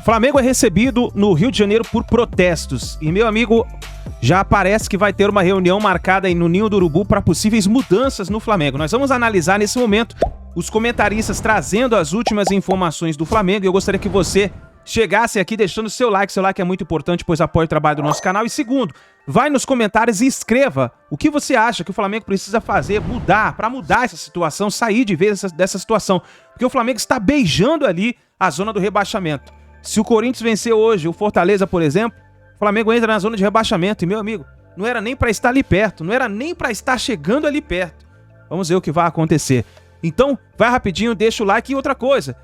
Flamengo é recebido no Rio de Janeiro por protestos. E, meu amigo, já parece que vai ter uma reunião marcada aí no Ninho do Urubu para possíveis mudanças no Flamengo. Nós vamos analisar nesse momento os comentaristas trazendo as últimas informações do Flamengo. E eu gostaria que você chegasse aqui deixando seu like. Seu like é muito importante, pois apoia o trabalho do nosso canal. E segundo, vai nos comentários e escreva o que você acha que o Flamengo precisa fazer, para mudar essa situação, sair de vez dessa situação. Porque o Flamengo está beijando ali a zona do rebaixamento. Se o Corinthians vencer hoje o Fortaleza, por exemplo, o Flamengo entra na zona de rebaixamento. E, meu amigo, não era nem para estar ali perto, não era nem para estar chegando ali perto. Vamos ver o que vai acontecer. Então, vai rapidinho, deixa o like. E outra coisa,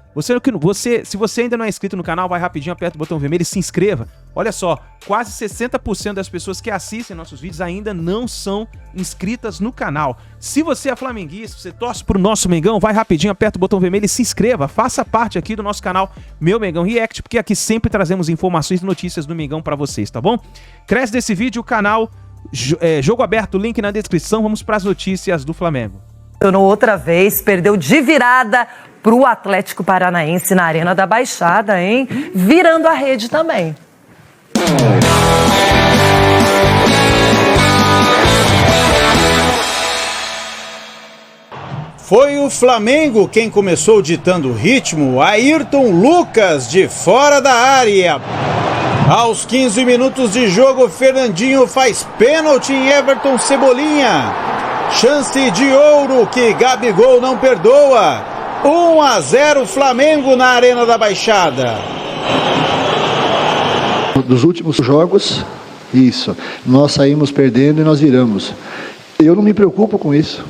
se você ainda não é inscrito no canal, vai rapidinho, aperta o botão vermelho e se inscreva. Olha só, quase 60% das pessoas que assistem nossos vídeos ainda não são inscritas no canal. Se você é flamenguista, você torce pro nosso Mengão, vai rapidinho, aperta o botão vermelho e se inscreva. Faça parte aqui do nosso canal Meu Mengão React, porque aqui sempre trazemos informações e notícias do Mengão pra vocês, tá bom? Cresce desse vídeo o canal Jogo Aberto, link na descrição. Vamos pras notícias do Flamengo. Outra vez, perdeu de virada pro Atlético Paranaense na Arena da Baixada, hein? Virando a rede também. Foi o Flamengo quem começou ditando o ritmo. Ayrton Lucas de fora da área. Aos 15 minutos de jogo, Fernandinho faz pênalti em Everton Cebolinha. Chance de ouro que Gabigol não perdoa. 1-0 Flamengo na Arena da Baixada. Dos últimos jogos, isso, nós saímos perdendo e nós viramos. Eu não me preocupo com isso.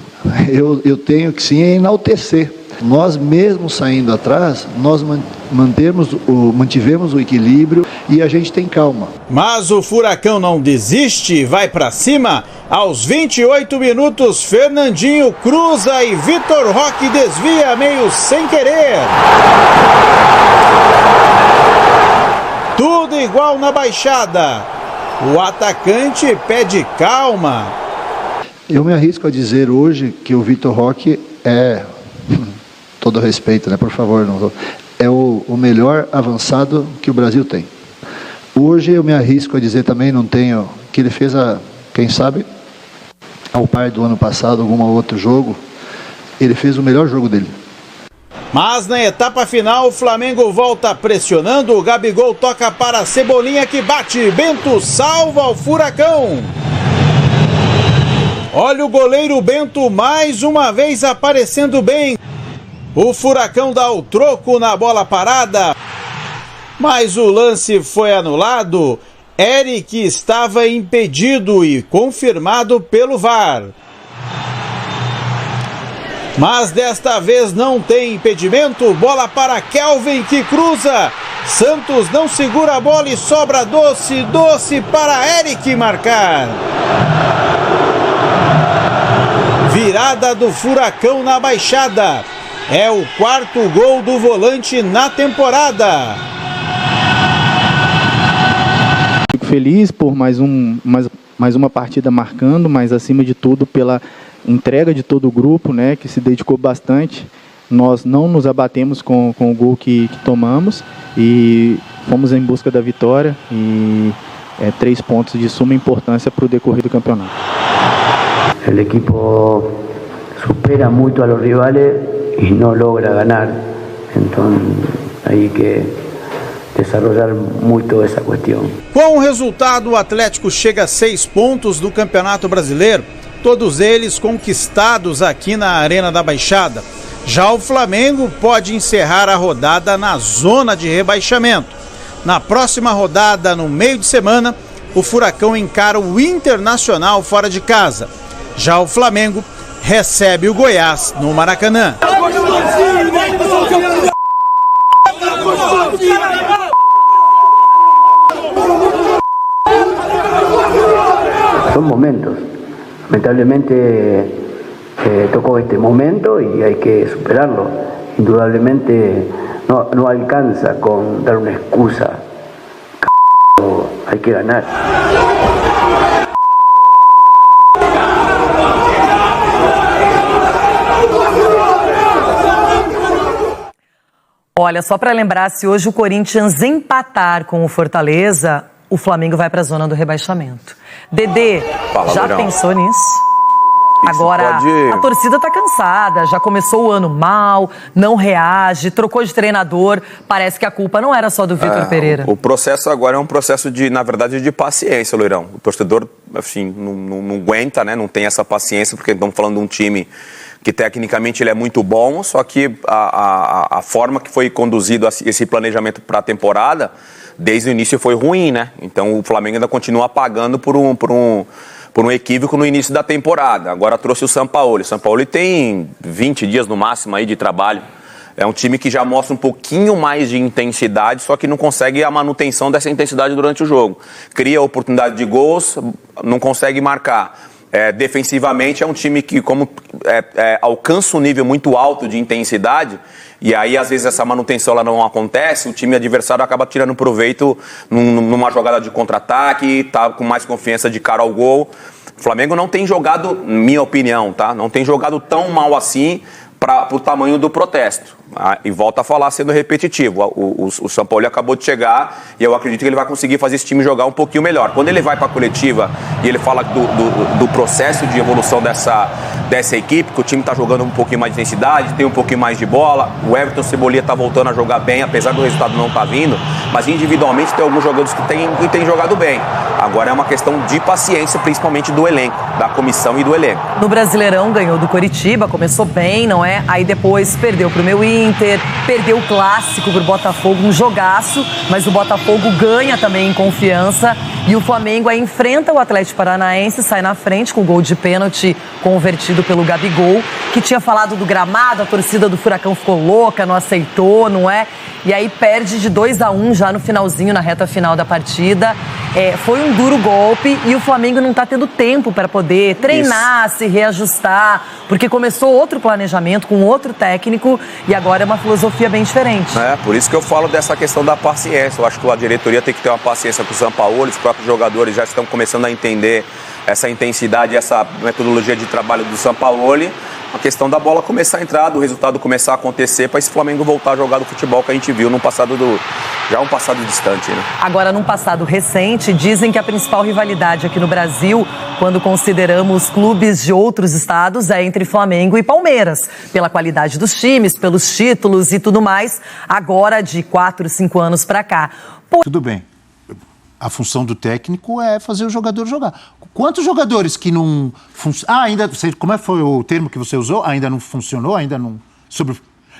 Eu tenho que sim enaltecer. Nós mesmo saindo atrás, nós mantivemos o equilíbrio e a gente tem calma. Mas o Furacão não desiste, vai pra cima. Aos 28 minutos, Fernandinho cruza e Vitor Roque desvia meio sem querer. Tudo igual na Baixada. O atacante pede calma. Eu me arrisco a dizer hoje que o Vitor Roque todo respeito, né? Por favor, não é o melhor avançado que o Brasil tem. Hoje eu me arrisco a dizer também, não tenho, que ele fez quem sabe, ao par do ano passado, algum outro jogo, ele fez o melhor jogo dele. Mas na etapa final, o Flamengo volta pressionando, o Gabigol toca para Cebolinha que bate, Bento salva o Furacão. Olha o goleiro Bento mais uma vez aparecendo bem. O Furacão dá o troco na bola parada, mas o lance foi anulado. Eric estava impedido e confirmado pelo VAR. Mas desta vez não tem impedimento. Bola para Kelvin que cruza. Santos não segura a bola e sobra Doce para Eric marcar. Virada do Furacão na Baixada. É o quarto gol do volante na temporada. Fico feliz por mais uma partida marcando, mas acima de tudo pela entrega de todo o grupo, né, que se dedicou bastante. Nós não nos abatemos com o gol que tomamos e fomos em busca da vitória e 3 pontos de suma importância para o decorrer do campeonato. O equipo supera muito a los rivales e não logra ganar, então hay que desarrollar muito essa questão. Com o resultado, o Atlético chega a 6 pontos do Campeonato Brasileiro, todos eles conquistados aqui na Arena da Baixada. Já o Flamengo pode encerrar a rodada na zona de rebaixamento. Na próxima rodada, no meio de semana, o Furacão encara o Internacional fora de casa. Já o Flamengo recebe o Goiás no Maracanã. Son momentos. Lamentablemente tocó este momento y hay que superarlo. Indudablemente no alcanza con dar una excusa. Hay que ganar. Olha, só para lembrar, se hoje o Corinthians empatar com o Fortaleza, o Flamengo vai para a zona do rebaixamento. Dedê, já pensou nisso? Agora, a torcida tá cansada, já começou o ano mal, não reage, trocou de treinador, parece que a culpa não era só do Vitor Pereira. O processo agora é um processo na verdade, de paciência, Loirão. O torcedor, assim, não aguenta, né? Não tem essa paciência, porque estamos falando de um time que tecnicamente ele é muito bom, só que a forma que foi conduzido esse planejamento para a temporada, desde o início foi ruim, né? Então o Flamengo ainda continua pagando por um equívoco no início da temporada. Agora trouxe o Sampaoli. O Sampaoli tem 20 dias no máximo aí de trabalho. É um time que já mostra um pouquinho mais de intensidade, só que não consegue a manutenção dessa intensidade durante o jogo. Cria oportunidade de gols, não consegue marcar. Defensivamente é um time que alcança um nível muito alto de intensidade, e aí às vezes essa manutenção ela não acontece, o time adversário acaba tirando proveito numa jogada de contra-ataque, tá com mais confiança de cara ao gol. O Flamengo não tem jogado, minha opinião, tá? Não tem jogado tão mal assim para o tamanho do protesto. E volta a falar, sendo repetitivo, o São Paulo acabou de chegar e eu acredito que ele vai conseguir fazer esse time jogar um pouquinho melhor. Quando ele vai para a coletiva e ele fala do processo de evolução dessa equipe, que o time está jogando um pouquinho mais de intensidade, tem um pouquinho mais de bola, o Everton Cebolinha está voltando a jogar bem, apesar do resultado não estar vindo, mas individualmente tem alguns jogadores que têm jogado bem. Agora é uma questão de paciência, principalmente do elenco, da comissão e do elenco. No Brasileirão ganhou do Coritiba, começou bem, não é? Aí depois perdeu pro meu Inter, perdeu o clássico pro Botafogo, um jogaço, mas o Botafogo ganha também em confiança e o Flamengo aí enfrenta o Atlético Paranaense, sai na frente com o gol de pênalti convertido pelo Gabigol, que tinha falado do gramado, a torcida do Furacão ficou louca, não aceitou, não é? E aí perde de 2-1 já no finalzinho, na reta final da partida. Foi um duro golpe e o Flamengo não está tendo tempo para poder treinar, se reajustar, porque começou outro planejamento com outro técnico e agora é uma filosofia bem diferente. Por isso que eu falo dessa questão da paciência. Eu acho que a diretoria tem que ter uma paciência com o Sampaoli, os próprios jogadores já estão começando a entender essa intensidade, essa metodologia de trabalho do Sampaoli. A questão da bola começar a entrar, do resultado começar a acontecer, para esse Flamengo voltar a jogar do futebol que a gente viu no passado já um passado distante, né? Agora, num passado recente, dizem que a principal rivalidade aqui no Brasil, quando consideramos clubes de outros estados, é entre Flamengo e Palmeiras, pela qualidade dos times, pelos títulos e tudo mais. Agora, de 4, 5 anos para cá. Tudo bem. A função do técnico é fazer o jogador jogar. Quantos jogadores que não... como foi o termo que você usou? Ainda não funcionou? Ainda não...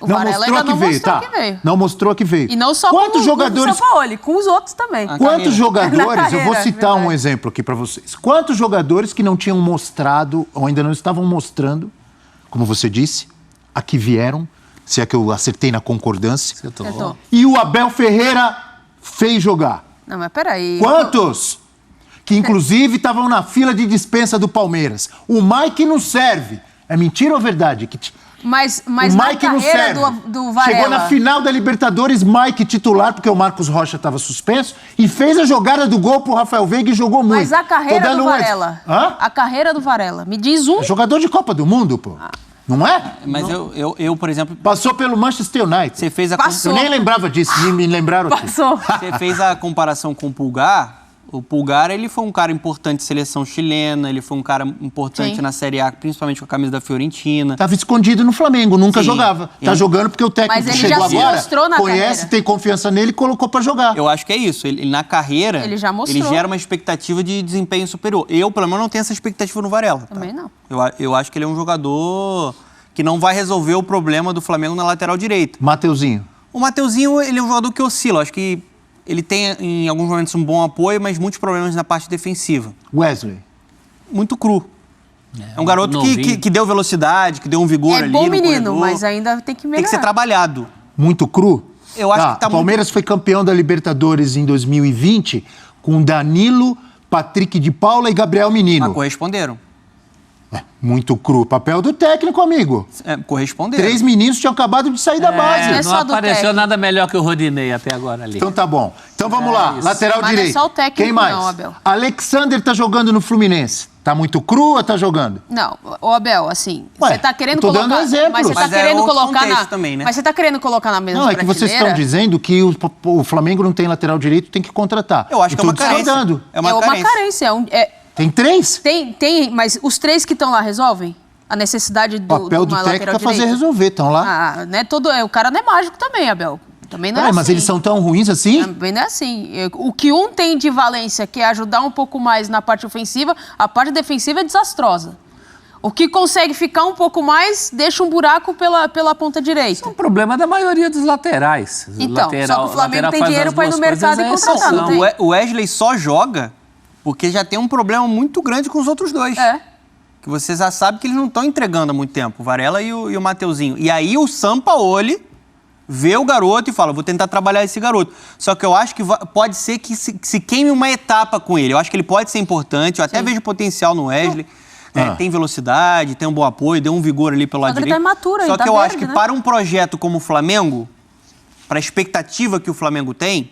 Não mostrou que veio, tá? Não mostrou que veio. E não só com o São Paulo, com os outros também. Quantos jogadores... eu vou citar um exemplo aqui para vocês. Quantos jogadores que não tinham mostrado, ou ainda não estavam mostrando, como você disse, a que vieram, se é que eu acertei na concordância, e o Abel Ferreira fez jogar. Não, mas peraí. Quantos? Que inclusive estavam na fila de dispensa do Palmeiras. O Mike não serve. É mentira ou verdade? Mas o na Mike não carreira serve. do Varela... Chegou na final da Libertadores, Mike titular, porque o Marcos Rocha estava suspenso, e fez a jogada do gol pro Rafael Veiga e jogou muito. Mas a carreira do Varela... A carreira do Varela, me diz um... É jogador de Copa do Mundo, pô. Não é? Mas eu, por exemplo... Passou pelo Manchester United. Você fez Eu nem lembrava disso, me lembraram aqui. Passou. Você fez a comparação com o Pulgar. O Pulgar, ele foi um cara importante de seleção chilena, ele foi um cara importante na Série A, principalmente com a camisa da Fiorentina. Estava escondido no Flamengo, nunca jogava. Tá jogando porque o técnico chegou agora, conhece, tem confiança nele e colocou para jogar. Eu acho que é isso. Ele na carreira, ele já mostrou. Ele gera uma expectativa de desempenho superior. Eu, pelo menos, não tenho essa expectativa no Varela. Também não. Eu acho que ele é um jogador que não vai resolver o problema do Flamengo na lateral direita. Mateuzinho. O Mateuzinho, ele é um jogador que oscila. Acho que ele tem, em alguns momentos, um bom apoio, mas muitos problemas na parte defensiva. Wesley. Muito cru. É um garoto que deu velocidade, que deu um vigor ali no corredor. É bom menino, mas ainda tem que melhorar. Tem que ser trabalhado. Muito cru? Eu acho que tá o Palmeiras foi campeão da Libertadores em 2020 com Danilo, Patrick de Paula e Gabriel Menino. Corresponderam. Muito cru. Papel do técnico, amigo. Corresponderam. 3 meninos tinham acabado de sair da base. Não apareceu nada melhor que o Rodinei até agora ali. Então tá bom. Então vamos lá. Lateral direito. Mas é só o técnico. Quem mais? Não, Abel. Alexander tá jogando no Fluminense. Tá muito cru ou tá jogando? Não, ô Abel, assim, Ué, você tá querendo tô colocar... dando exemplos. Mas você tá Mas é querendo outro colocar contexto também, né? Mas você tá querendo colocar na mesma Não, é que vocês estão dizendo que o Flamengo não tem lateral direito, tem que contratar. Eu acho que é uma carência. Discordando. É uma carência. Tem 3? Tem, mas os 3 que estão lá resolvem? A necessidade O papel do técnico é fazer resolver, estão lá. Ah, né, o cara não é mágico também, Abel. Também não é assim. Mas eles são tão ruins assim? Também não é assim. O que um tem de valência, que é ajudar um pouco mais na parte ofensiva, a parte defensiva é desastrosa. O que consegue ficar um pouco mais, deixa um buraco pela ponta direita. Isso é um problema da maioria dos laterais. Então, só que o Flamengo tem dinheiro para ir no mercado e contratar, não tem? O Wesley só joga porque já tem um problema muito grande com os outros dois. Que você já sabe que eles não estão entregando há muito tempo, o Varela e o Mateuzinho. E aí o Sampaoli vê o garoto e fala, vou tentar trabalhar esse garoto. Só que eu acho que pode ser que se queime uma etapa com ele. Eu acho que ele pode ser importante, eu até vejo potencial no Wesley. Tem velocidade, tem um bom apoio, deu um vigor ali pelo lado direito. Ele tá imaturo, Só ele que tá eu verde, acho que né? para um projeto como o Flamengo, para a expectativa que o Flamengo tem,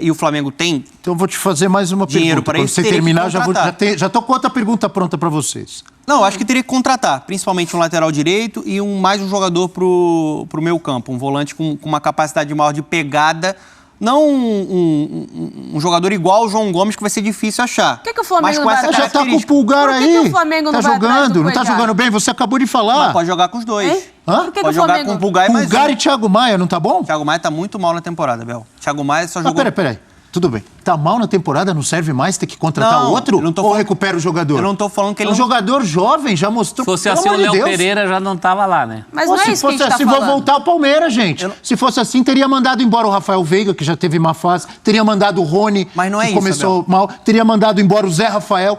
e o Flamengo tem... Então eu vou te fazer mais uma dinheiro pergunta. para Quando você terminar, já tô com outra pergunta pronta para vocês. Não, acho que teria que contratar, principalmente um lateral direito e mais um jogador pro meio campo, um volante com uma capacidade maior de pegada, não um jogador igual ao João Gomes, que vai ser difícil achar. Por que o Flamengo mas com não vai essa atrás? Já tá com o Pulgar aí. Por que o Flamengo não tá vai atrás do jogando, não tá Cuejá? jogando bem? Você acabou de falar. Mas pode jogar com os dois. Hein? Hã? Por que Pode o jogar Flamengo... com o Pulgar e mais Pulgar e Thiago Maia, não tá bom? Thiago Maia tá muito mal na temporada, Bel. Thiago Maia só jogou... Peraí. Tudo bem. Tá mal na temporada, não serve mais ter que contratar outro? Ou recupera o jogador? Eu não tô falando que ele Um jogador jovem já mostrou... Se fosse assim, o Léo Pereira já não tava lá, né? Mas não é isso que a gente tá Se falando. for voltar ao Palmeiras, gente. Se fosse assim, teria mandado embora o Rafael Veiga, que já teve má fase. Teria mandado o Rony, mas não é que isso, começou mal. Teria mandado embora o Zé Rafael.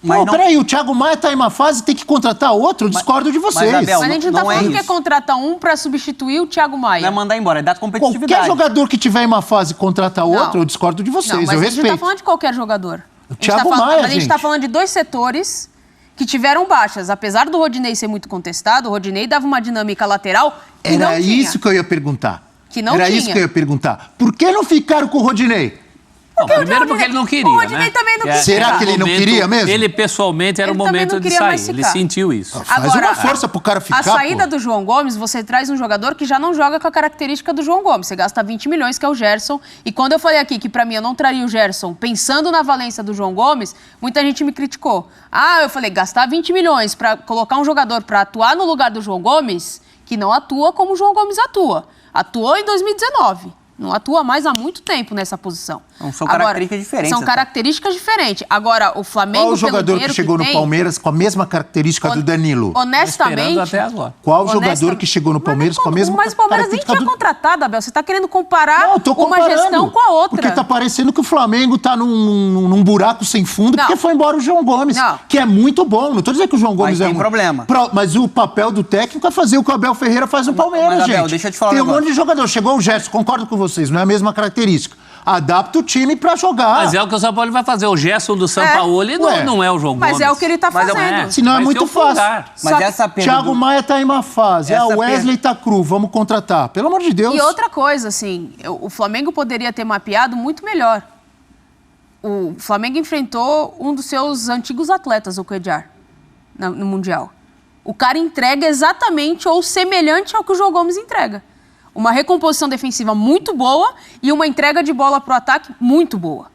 Pô, peraí, o Thiago Maia tá em má fase, tem que contratar outro? Eu discordo de vocês. Mas, Abel, Mas a gente não tá falando que é contratar um pra substituir o Thiago Maia. Não é mandar embora, é dar competitividade. Qualquer jogador que tiver em má fase contrata outro, eu discordo de vocês, mas eu a respeito. gente não tá falando de qualquer jogador. O Thiago Maia, mas a gente tá falando de 2 setores que tiveram baixas. Apesar do Rodinei ser muito contestado, o Rodinei dava uma dinâmica lateral que não tinha. Era isso que eu ia perguntar. Que não Era tinha. isso que eu ia perguntar. Por que não ficaram com o Rodinei? Não, primeiro porque ele não queria, O Rodinei né? também não queria. Será que ele não queria mesmo? Ele, pessoalmente, era o momento de sair. Ele sentiu isso. Faz uma força pro cara ficar, A saída do João Gomes, você traz um jogador que já não joga com a característica do João Gomes. Você gasta 20 milhões, que é o Gerson. E quando eu falei aqui que pra mim eu não traria o Gerson pensando na valência do João Gomes, muita gente me criticou. Eu falei, gastar 20 milhões pra colocar um jogador pra atuar no lugar do João Gomes, que não atua como o João Gomes atua. Atuou em 2019. Não atua mais há muito tempo nessa posição. Não, são características diferentes. São características diferentes. Agora, o Flamengo, qual o jogador que chegou no Palmeiras com a mesma característica do Danilo? Honestamente... até agora. Qual jogador que chegou no Palmeiras com a mesma característica? Mas o Palmeiras nem tinha contratado, Abel. Você está querendo comparar uma gestão com a outra. Porque tá parecendo que o Flamengo tá num buraco sem fundo, porque foi embora o João Gomes, que é muito bom. Não tô dizendo que o João Gomes é tem problema. Mas o papel do técnico é fazer o que o Abel Ferreira faz no Palmeiras, mas, Abel, gente. deixa eu te falar tem um monte de jogador. Chegou o Gerson, concordo com vocês, não é a mesma característica. Adapta o time pra jogar. Mas é o que o São Paulo vai fazer. O Gerson do Sampaoli não é o João Gomes. Mas é o que ele tá fazendo. Senão é muito fácil. Mas essa Thiago Maia tá em má fase. O Wesley tá cru, vamos contratar. Pelo amor de Deus. E outra coisa, assim, o Flamengo poderia ter mapeado muito melhor. O Flamengo enfrentou um dos seus antigos atletas, o Cuéllar, no Mundial. O cara entrega exatamente ou semelhante ao que o João Gomes entrega. Uma recomposição defensiva muito boa e uma entrega de bola pro ataque muito boa.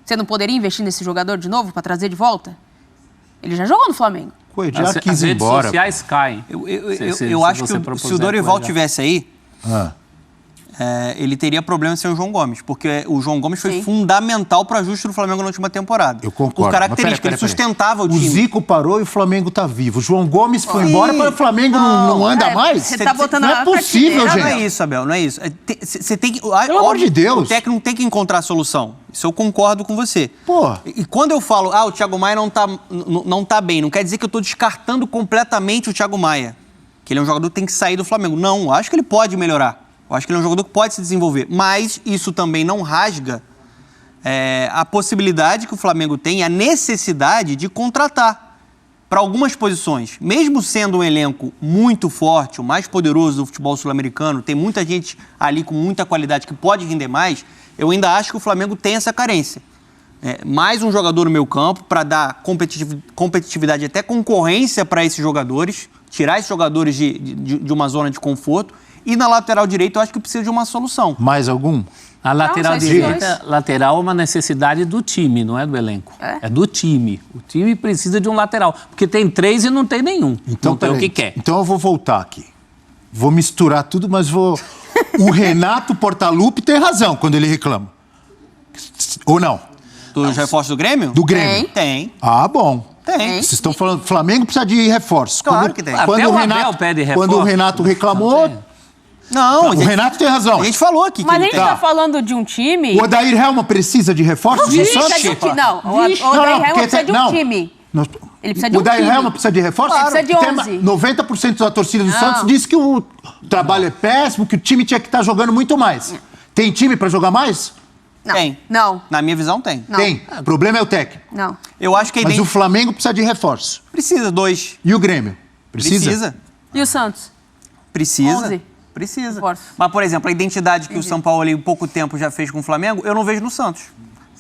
Você não poderia investir nesse jogador de novo para trazer de volta? Ele já jogou no Flamengo. As redes sociais caem. Eu acho que se o Dorival tivesse aí, ele teria problema sem o João Gomes, porque o João Gomes foi fundamental para o ajuste do Flamengo na última temporada. Eu concordo. Por característica, ele sustentava o time. O Zico parou e o Flamengo tá vivo. O João Gomes foi embora para o Flamengo não anda mais? Você tá botando não é possível, gente. Não é isso, Abel, não é isso. Você tem que... Pelo amor de Deus. O técnico tem que encontrar a solução. Isso eu concordo com você. Pô. E quando eu falo, o Thiago Maia não tá bem, não quer dizer que eu tô descartando completamente o Thiago Maia. Que ele é um jogador que tem que sair do Flamengo. Não, eu acho que ele pode melhorar. Eu acho que ele é um jogador que pode se desenvolver. Mas isso também não rasga a possibilidade que o Flamengo tem, a necessidade de contratar para algumas posições. Mesmo sendo um elenco muito forte, o mais poderoso do futebol sul-americano, tem muita gente ali com muita qualidade que pode render mais, eu ainda acho que o Flamengo tem essa carência. mais um jogador no meio campo para dar competitividade e até concorrência para esses jogadores, tirar esses jogadores de uma zona de conforto. E na lateral direita eu acho que precisa de uma solução. Mais algum? A lateral direita, lateral é uma necessidade do time, não é do elenco. É do time. O time precisa de um lateral. Porque tem 3 e não tem nenhum. Então, não tem o que quer. Então eu vou voltar aqui. Vou misturar tudo, mas vou... O Renato Portaluppi tem razão quando ele reclama. Ou não? Dos reforços do Grêmio? Do Grêmio. Tem. Ah, bom. Tem. Vocês estão falando que o Flamengo precisa de reforços. Claro que tem. Até o Abel pede reforço. Quando o Renato reclamou... Não, o Renato tem razão. A gente falou aqui. Mas a gente tá falando de um time... O Odair Helma precisa de reforços no Santos? Não, o Odair Helma precisa de um time. Ele precisa de um time. O Odair Helma precisa de reforços? Claro. Ele precisa de 11. 90% da torcida do Santos disse que o trabalho é péssimo, que o time tinha que estar jogando muito mais. Tem time para jogar mais? Não. Tem. Não. Na minha visão, tem. Não. Tem. O problema é o técnico. Não. Eu acho que Mas o Flamengo precisa de reforços. Precisa, 2. E o Grêmio? Precisa? E o Santos? Precisa. 11. Precisa. Mas, por exemplo, a identidade que o São Paulo em pouco tempo já fez com o Flamengo, eu não vejo no Santos.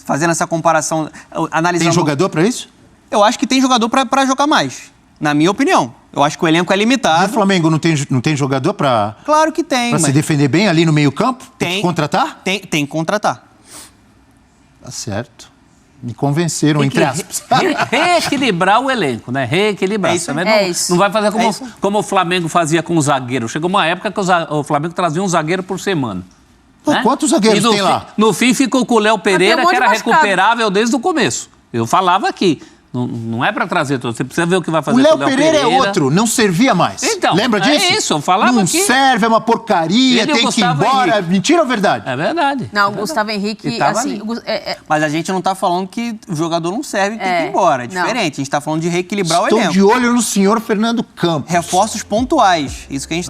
Fazendo essa comparação, analisando... Tem jogador para isso? Eu acho que tem jogador para jogar mais, na minha opinião. Eu acho que o elenco é limitado. E o Flamengo não tem jogador para... Claro que tem. Para se defender bem ali no meio campo? Tem que contratar? Tem que contratar. Tá certo. Me convenceram, entre aspas. Reequilibrar o elenco, né? Reequilibrar. É isso, não vai fazer como o Flamengo fazia com o zagueiro. Chegou uma época que o Flamengo trazia um zagueiro por semana. Pô, né? Quantos zagueiros tem lá? No fim ficou com o Léo Pereira, que era machucado. recuperável desde o começo. Eu falava aqui. Não é para trazer todo. Você precisa ver o que vai fazer O com Léo Pereira é outro, não servia mais. Então, lembra disso? É isso, eu falava não aqui. Não serve, é uma porcaria, Ele tem que ir embora. Henrique. Mentira ou verdade? É verdade. Não, o Gustavo Henrique, assim... Mas a gente não tá falando que o jogador não serve e tem que ir embora. É diferente. A gente tá falando de reequilibrar o elenco. Estou de olho no senhor Fernando Campos. Reforços pontuais. Isso que a gente...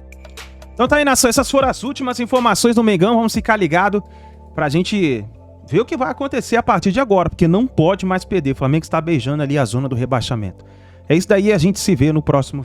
Então tá aí, nação. Essas foram as últimas informações do Mengão. Vamos ficar ligado pra gente ver o que vai acontecer a partir de agora, porque não pode mais perder. O Flamengo está beijando ali a zona do rebaixamento. É isso daí, a gente se vê no próximo vídeo.